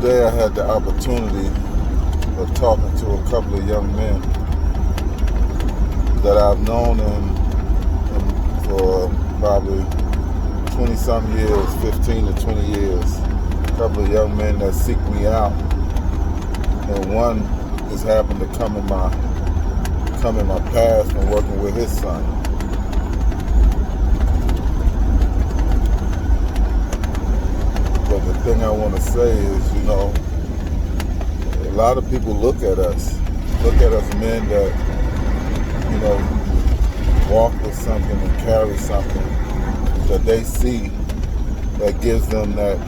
Today I had the opportunity of talking to a couple of young men that I've known for probably 20-some years, 15 to 20 years. A couple of young men that seek me out, and one just happened to come in my path from working with his son. But the thing I want to say is, a lot of people look at us men that, walk with something and carry something that they see that gives them that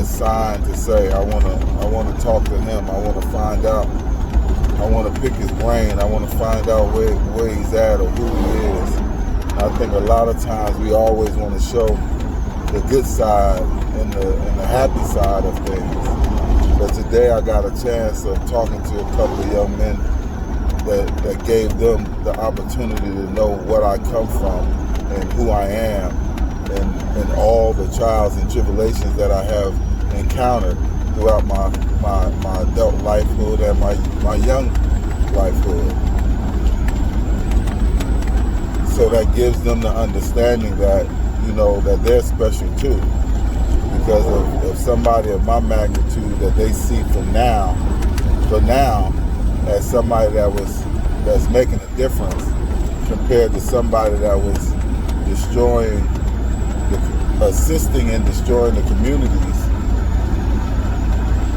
sign to say, I want to talk to him. I want to find out. I want to pick his brain. I want to find out where he's at or who he is. And I think a lot of times we always want to show the good side and the happy side of things. But today I got a chance of talking to a couple of young men that gave them the opportunity to know what I come from and who I am and all the trials and tribulations that I have encountered throughout my adult lifehood and my young lifehood. So that gives them the understanding that, that they're special too. Because of somebody of my magnitude that they see for now, as somebody that's making a difference compared to somebody that was assisting in destroying the communities.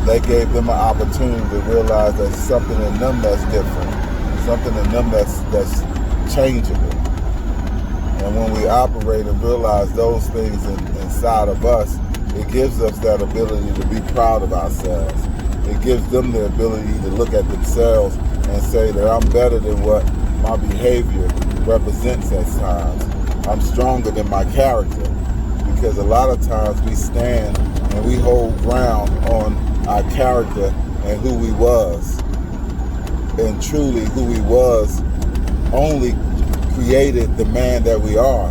They gave them an opportunity to realize that something in them that's different, something in them that's changeable. And when we operate and realize those things inside of us, it gives us that ability to be proud of ourselves. It gives them the ability to look at themselves and say that I'm better than what my behavior represents at times. I'm stronger than my character. Because a lot of times we stand and we hold ground on our character and who we was. And truly who we was only created the man that we are.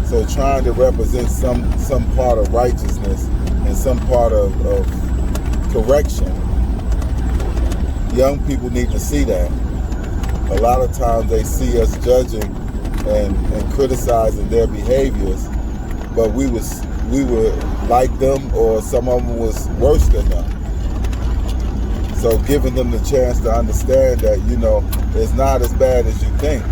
So trying to represent some part of righteousness and some part of correction, young people need to see that. A lot of times they see us judging and criticizing their behaviors, but we were like them, or some of them was worse than them. So giving them the chance to understand that, it's not as bad as you think.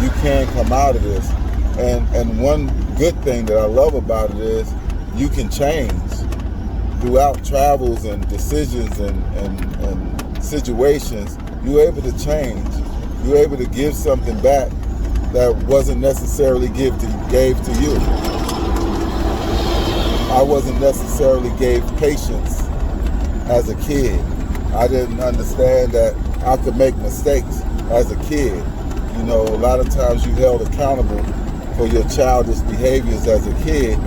You can come out of this. And one good thing that I love about it is you can change throughout travels and decisions and situations. You're able to change. You're able to give something back that wasn't necessarily gave to you. I wasn't necessarily gave patience as a kid. I didn't understand that I could make mistakes as a kid. A lot of times you held accountable for your childish behaviors as a kid,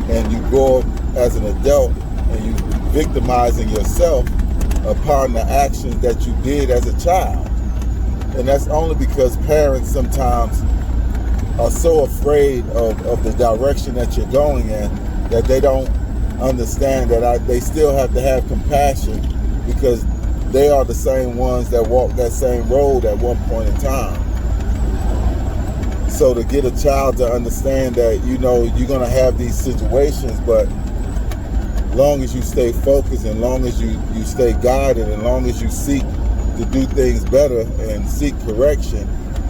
and you grow up as an adult and you victimizing yourself upon the actions that you did as a child. And that's only because parents sometimes are so afraid of the direction that you're going in that they don't understand that they still have to have compassion, because they are the same ones that walked that same road at one point in time. So to get a child to understand that, you're going to have these situations, but long as you stay focused and long as you stay guided and long as you seek to do things better and seek correction,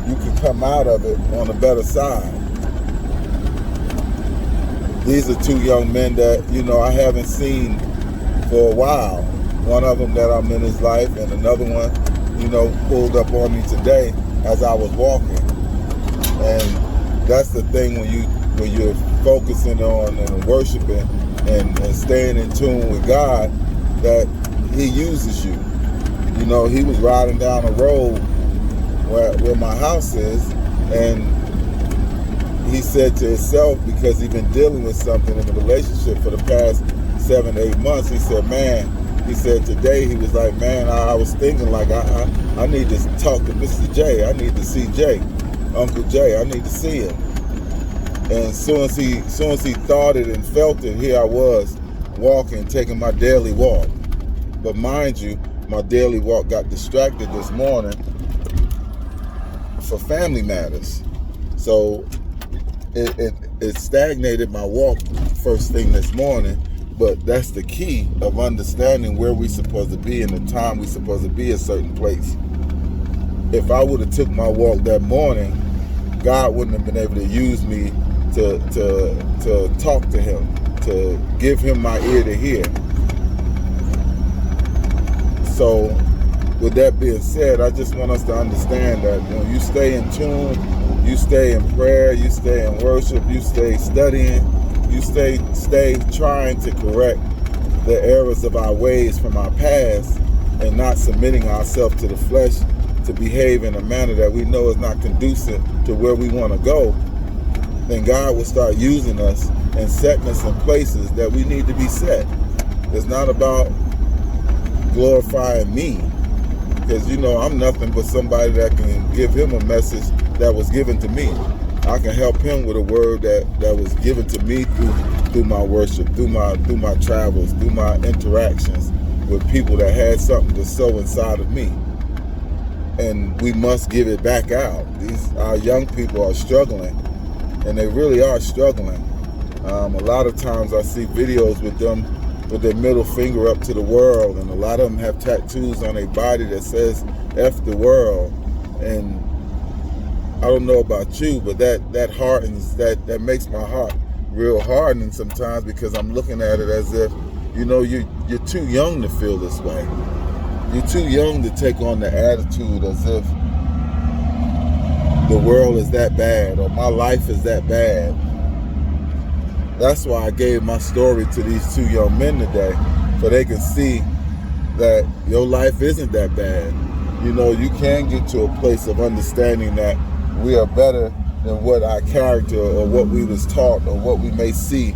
you can come out of it on a better side. These are two young men that, I haven't seen for a while. One of them that I'm in his life, and another one, pulled up on me today as I was walking. And that's the thing when you're focusing on and worshiping and staying in tune with God, that He uses you. He was riding down a road where my house is, and he said to himself, because he's been dealing with something in the relationship for the past 7-8 months, he said today, he was like, man, I was thinking like I need to talk to Mr. J. I need to see Jay. Uncle Jay, I need to see him. And as soon as he thought it and felt it, here I was walking, taking my daily walk. But mind you, my daily walk got distracted this morning for family matters. So it stagnated my walk first thing this morning. But that's the key of understanding where we're supposed to be and the time we're supposed to be a certain place. If I would have took my walk that morning, God wouldn't have been able to use me to talk to him, to give him my ear to hear. So with that being said, I just want us to understand that when you stay in tune, you stay in prayer, you stay in worship, you stay studying, you stay trying to correct the errors of our ways from our past and not submitting ourselves to the flesh to behave in a manner that we know is not conducive to where we want to go, then God will start using us and setting us in places that we need to be set. It's not about glorifying me, because I'm nothing but somebody that can give him a message that was given to me. I can help him with a word that was given to me through my worship, through my travels, through my interactions with people that had something to sow inside of me. And we must give it back out. Our young people are struggling, and they really are struggling. A lot of times I see videos with them with their middle finger up to the world, and a lot of them have tattoos on their body that says F the world. And I don't know about you, but that hardens, that makes my heart real hardening sometimes, because I'm looking at it as if, you're too young to feel this way. You're too young to take on the attitude as if the world is that bad or my life is that bad. That's why I gave my story to these two young men today, so they can see that your life isn't that bad. You can get to a place of understanding that we are better than what our character or what we was taught or what we may see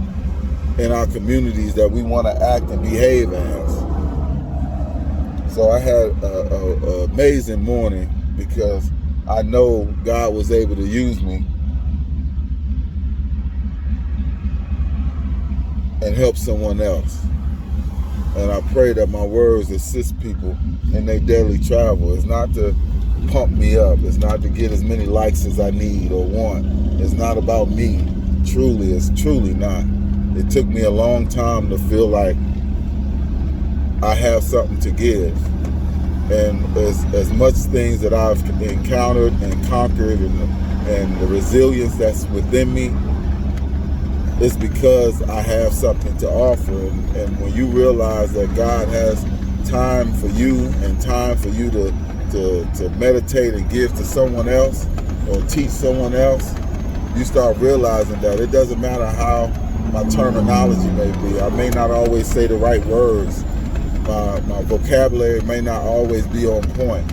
in our communities that we want to act and behave as. So I had an amazing morning because I know God was able to use me and help someone else. And I pray that my words assist people in their daily travel. It's not to pump me up. It's not to get as many likes as I need or want. It's not about me. It's truly not. It took me a long time to feel like I have something to give. And as much things that I've encountered and conquered and the resilience that's within me, it's because I have something to offer. And when you realize that God has time for you and time for you to meditate and give to someone else or teach someone else, you start realizing that it doesn't matter how my terminology may be. I may not always say the right words. My vocabulary may not always be on point,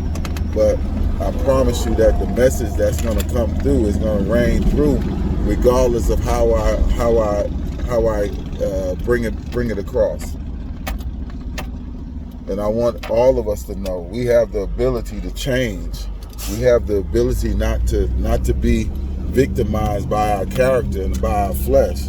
but I promise you that the message that's going to come through is going to reign through, regardless of how I bring it across. And I want all of us to know we have the ability to change. We have the ability not to be victimized by our character and by our flesh,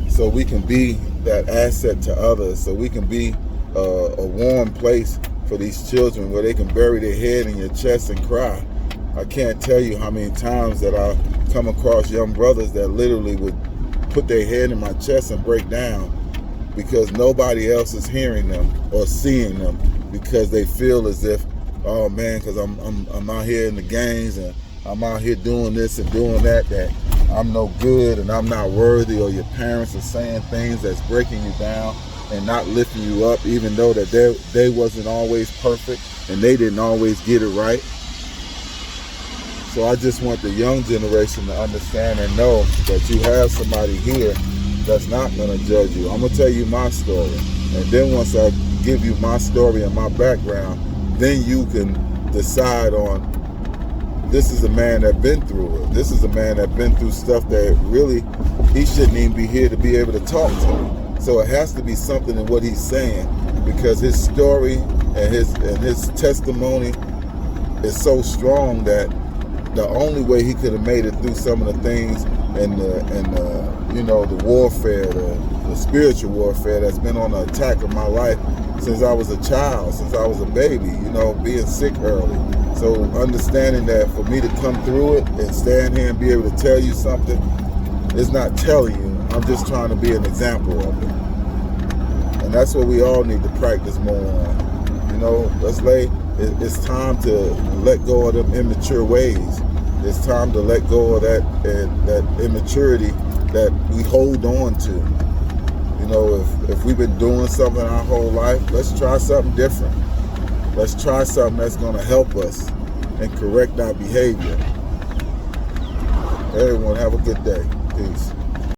so we can be that asset to others, so we can be a warm place for these children where they can bury their head in your chest and cry. I can't tell you how many times that I come across young brothers that literally would put their head in my chest and break down because nobody else is hearing them or seeing them, because they feel as if, oh man, because I'm out here in the gangs and I'm out here doing this and doing that I'm no good and I'm not worthy, or your parents are saying things that's breaking you down and not lifting you up, even though that they wasn't always perfect and they didn't always get it right. So I just want the young generation to understand and know that you have somebody here that's not going to judge you. I'm going to tell you my story, and then once I give you my story and my background, then you can decide on, this is a man that been through it. This is a man that been through stuff that really he shouldn't even be here to be able to talk to. So it has to be something in what he's saying, because his story and his testimony is so strong that the only way he could have made it through some of the things and the warfare, the spiritual warfare that's been on the attack of my life since I was a child, since I was a baby, being sick early. So understanding that for me to come through it and stand here and be able to tell you something, it's not telling you, I'm just trying to be an example of it. And that's what we all need to practice more on. It's time to let go of them immature ways. It's time to let go of that immaturity that we hold on to. If we've been doing something our whole life, let's try something different. Let's try something that's going to help us and correct our behavior. Everyone, have a good day. Peace.